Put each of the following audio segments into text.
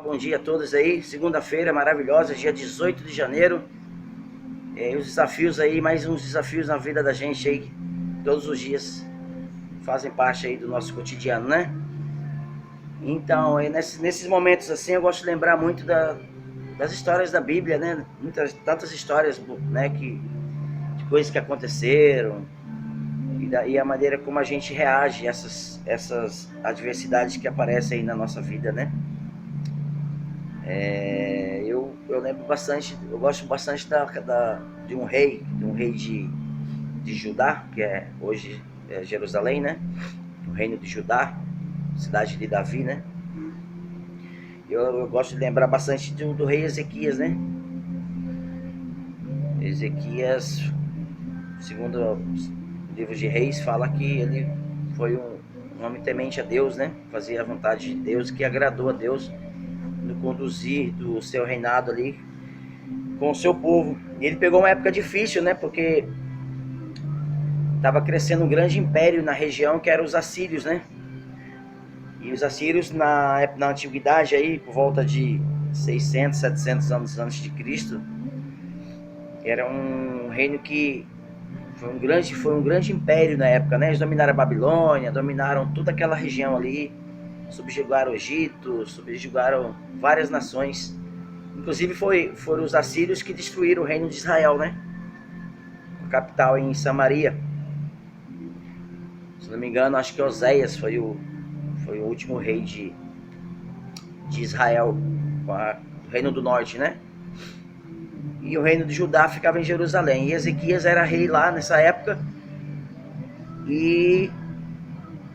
Bom dia a todos aí, segunda-feira maravilhosa, dia 18 de janeiro. Os desafios aí, mais uns desafios na vida da gente aí, todos os dias fazem parte aí do nosso cotidiano, né? Então, nesses momentos assim, eu gosto de lembrar muito das histórias da Bíblia, né? Tantas histórias, né, de coisas que aconteceram e a maneira como a gente reage a essas adversidades que aparecem aí na nossa vida, né? Eu lembro bastante, eu gosto bastante de um rei de Judá, que hoje é Jerusalém, né? O reino de Judá, cidade de Davi, né? Eu gosto de lembrar bastante do rei Ezequias, né? Ezequias, segundo o livro de Reis, fala que ele foi um homem temente a Deus, né? Fazia a vontade de Deus, que agradou a Deus no conduzir do seu reinado ali com o seu povo. E ele pegou uma época difícil, né? Porque estava crescendo um grande império na região, que eram os assírios, né? E os assírios na antiguidade aí, por volta de 600, 700 anos antes de Cristo, era um reino que foi um grande império na época, né? Eles dominaram a Babilônia, dominaram toda aquela região ali, subjugaram o Egito, subjugaram várias nações. Inclusive foram os assírios que destruíram o reino de Israel, né? A capital em Samaria. Se não me engano, acho que Oséias foi o último rei de Israel, o reino do norte, né? E o reino de Judá ficava em Jerusalém. E Ezequias era rei lá nessa época. E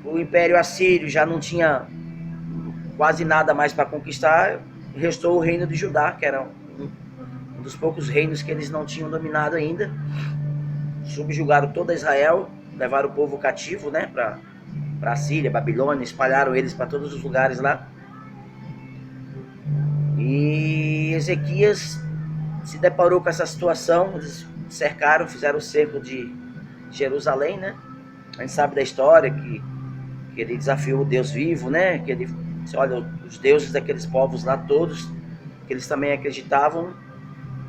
o Império Assírio já não tinha quase nada mais para conquistar. Restou o reino de Judá, que era um dos poucos reinos que eles não tinham dominado ainda. Subjugaram toda Israel, levaram o povo cativo, né, para a Síria, Babilônia, espalharam eles para todos os lugares lá. E Ezequias se deparou com essa situação, eles cercaram, fizeram o cerco de Jerusalém, né? A gente sabe da história que ele desafiou o Deus vivo, né? Que ele disse, olha, os deuses daqueles povos lá todos, que eles também acreditavam,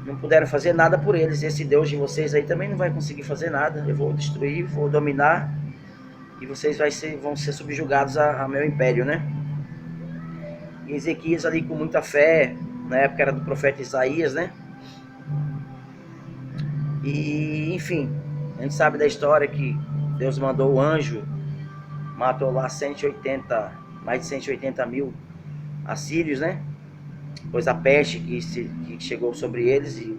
não puderam fazer nada por eles. Esse Deus de vocês aí também não vai conseguir fazer nada. Eu vou destruir, vou dominar e vocês vão ser subjugados a meu império, né? E Ezequias ali com muita fé, na época era do profeta Isaías, né? E, enfim, a gente sabe da história que Deus mandou o anjo, matou lá mais de 180 mil assírios, né? Pois a peste que chegou sobre eles, e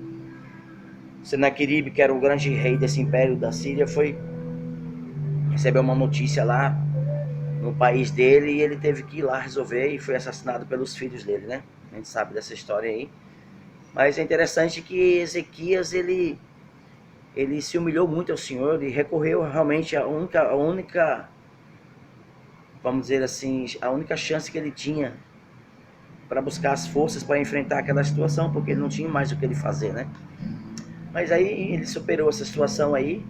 Senaqueribe, que era o grande rei desse império da Síria, recebeu uma notícia lá no país dele e ele teve que ir lá resolver e foi assassinado pelos filhos dele, né? A gente sabe dessa história aí. Mas é interessante que Ezequias, ele se humilhou muito ao Senhor e recorreu realmente a única, vamos dizer assim, a única chance que ele tinha para buscar as forças para enfrentar aquela situação, porque ele não tinha mais o que ele fazer, né? Mas aí ele superou essa situação aí,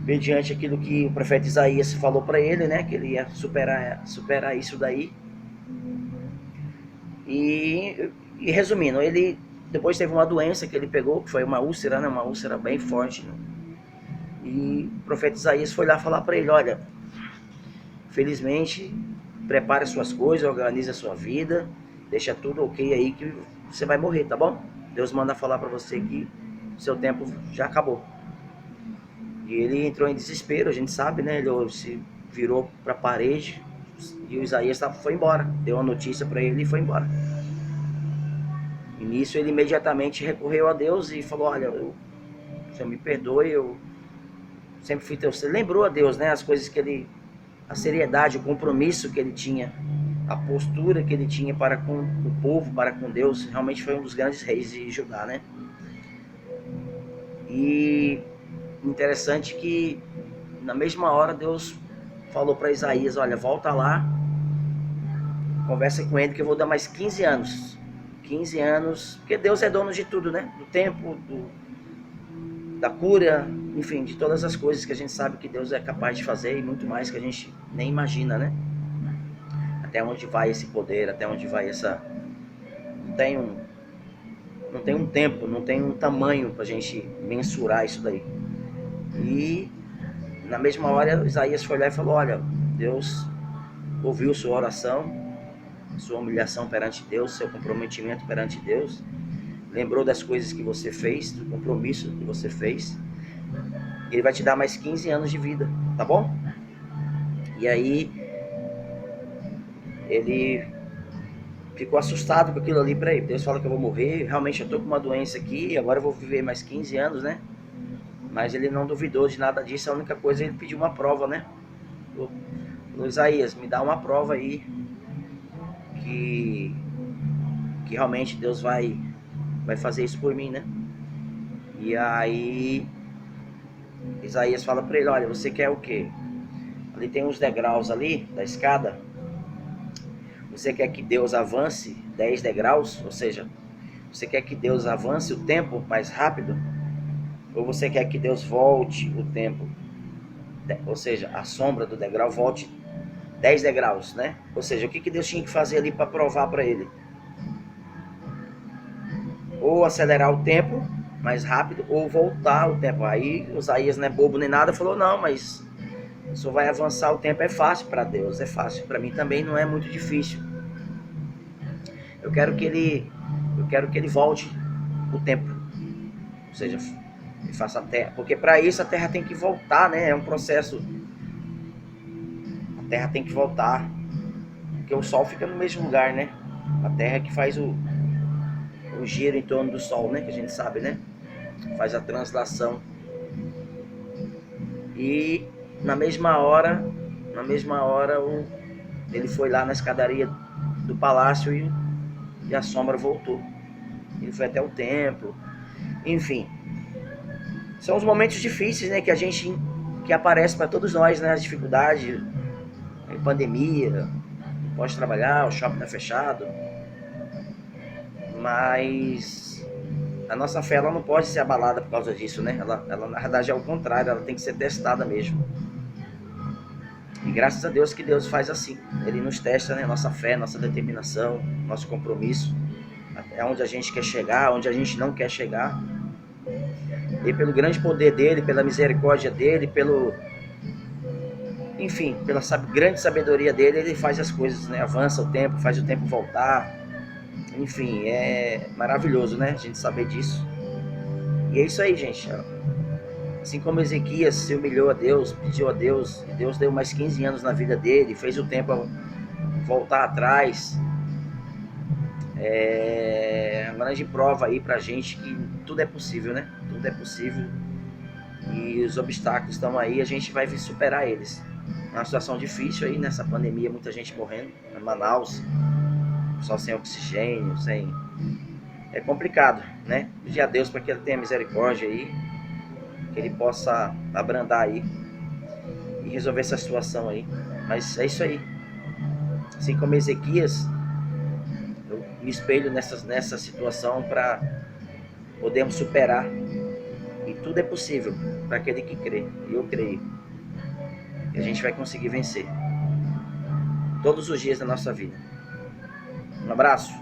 mediante aquilo que o profeta Isaías falou para ele, né? Que ele ia superar isso daí. E resumindo, ele depois teve uma doença que ele pegou, que foi uma úlcera, né? Uma úlcera bem forte, né? E o profeta Isaías foi lá falar para ele, olha, felizmente, prepare suas coisas, organize a sua vida, deixa tudo ok aí que você vai morrer, tá bom? Deus manda falar para você que seu tempo já acabou. E ele entrou em desespero, a gente sabe, né? Ele se virou para a parede e o Isaías foi embora. Deu uma notícia para ele e foi embora. E nisso ele imediatamente recorreu a Deus e falou, olha, Senhor, me perdoe, eu sempre fui teu. Você lembrou a Deus, né? As coisas que a seriedade, o compromisso que ele tinha, a postura que ele tinha para com o povo, para com Deus. Realmente foi um dos grandes reis de Judá, né? E interessante que na mesma hora Deus falou para Isaías, olha, volta lá, conversa com ele que eu vou dar mais 15 anos. 15 anos, porque Deus é dono de tudo, né? Do tempo, da cura, enfim, de todas as coisas que a gente sabe que Deus é capaz de fazer e muito mais que a gente nem imagina, né? até onde vai esse poder, até onde vai essa... Não tem um tempo, não tem um tamanho pra gente mensurar isso daí. E na mesma hora Isaías foi lá e falou: olha, Deus ouviu sua oração, sua humilhação perante Deus, seu comprometimento perante Deus, lembrou das coisas que você fez, do compromisso que você fez, e Ele vai te dar mais 15 anos de vida, tá bom? E aí ele ficou assustado com aquilo ali pra ele. Deus fala que eu vou morrer, realmente eu tô com uma doença aqui, agora eu vou viver mais 15 anos, né? Mas ele não duvidou de nada disso, a única coisa ele pediu uma prova, né? Isaías, me dá uma prova aí que realmente Deus vai fazer isso por mim, né? E aí Isaías fala pra ele: olha, você quer o quê? Ali tem uns degraus ali da escada. Você quer que Deus avance 10 degraus? Ou seja, você quer que Deus avance o tempo mais rápido? Ou você quer que Deus volte o tempo? Ou seja, a sombra do degrau volte 10 degraus, né? Ou seja, o que Deus tinha que fazer ali para provar para ele? Ou acelerar o tempo mais rápido, ou voltar o tempo. Aí Isaías não é bobo nem nada, falou: não, mas só vai avançar o tempo, é fácil para Deus, é fácil. Para mim também não é muito difícil. Eu quero que ele volte o tempo. Ou seja, ele faça a terra, porque para isso a terra tem que voltar, né? É um processo. A terra tem que voltar, porque o sol fica no mesmo lugar, né? A terra que faz o giro em torno do sol, né? Que a gente sabe, né? Faz a translação. E na mesma hora ele foi lá na escadaria do palácio e a sombra voltou. Ele foi até o templo. Enfim, são os momentos difíceis, né, que aparece para todos nós, né? As dificuldades, a pandemia, pode trabalhar, o shopping está fechado. Mas a nossa fé ela não pode ser abalada por causa disso, né? Ela na verdade é o contrário, ela tem que ser testada mesmo. E graças a Deus que Deus faz assim. Ele nos testa, né? Nossa fé, nossa determinação, nosso compromisso. Até onde a gente quer chegar, onde a gente não quer chegar. E pelo grande poder dele, pela misericórdia dele, enfim, pela grande sabedoria dele, ele faz as coisas, né? Avança o tempo, faz o tempo voltar. Enfim, é maravilhoso, né? A gente saber disso. E é isso aí, gente. Assim como Ezequias se humilhou a Deus, pediu a Deus, e Deus deu mais 15 anos na vida dele, fez o tempo voltar atrás. É uma grande prova aí pra gente que tudo é possível, né? Tudo é possível. E os obstáculos estão aí, a gente vai superar eles. Uma situação difícil aí nessa pandemia, muita gente morrendo. Em Manaus, só sem oxigênio, sem... É complicado, né? Pedir a Deus para que Ele tenha misericórdia aí, que Ele possa abrandar aí e resolver essa situação aí. Mas é isso aí. Assim como Ezequias, eu me espelho nessa situação para podermos superar. E tudo é possível para aquele que crê. E eu creio. E a gente vai conseguir vencer todos os dias da nossa vida. Um abraço.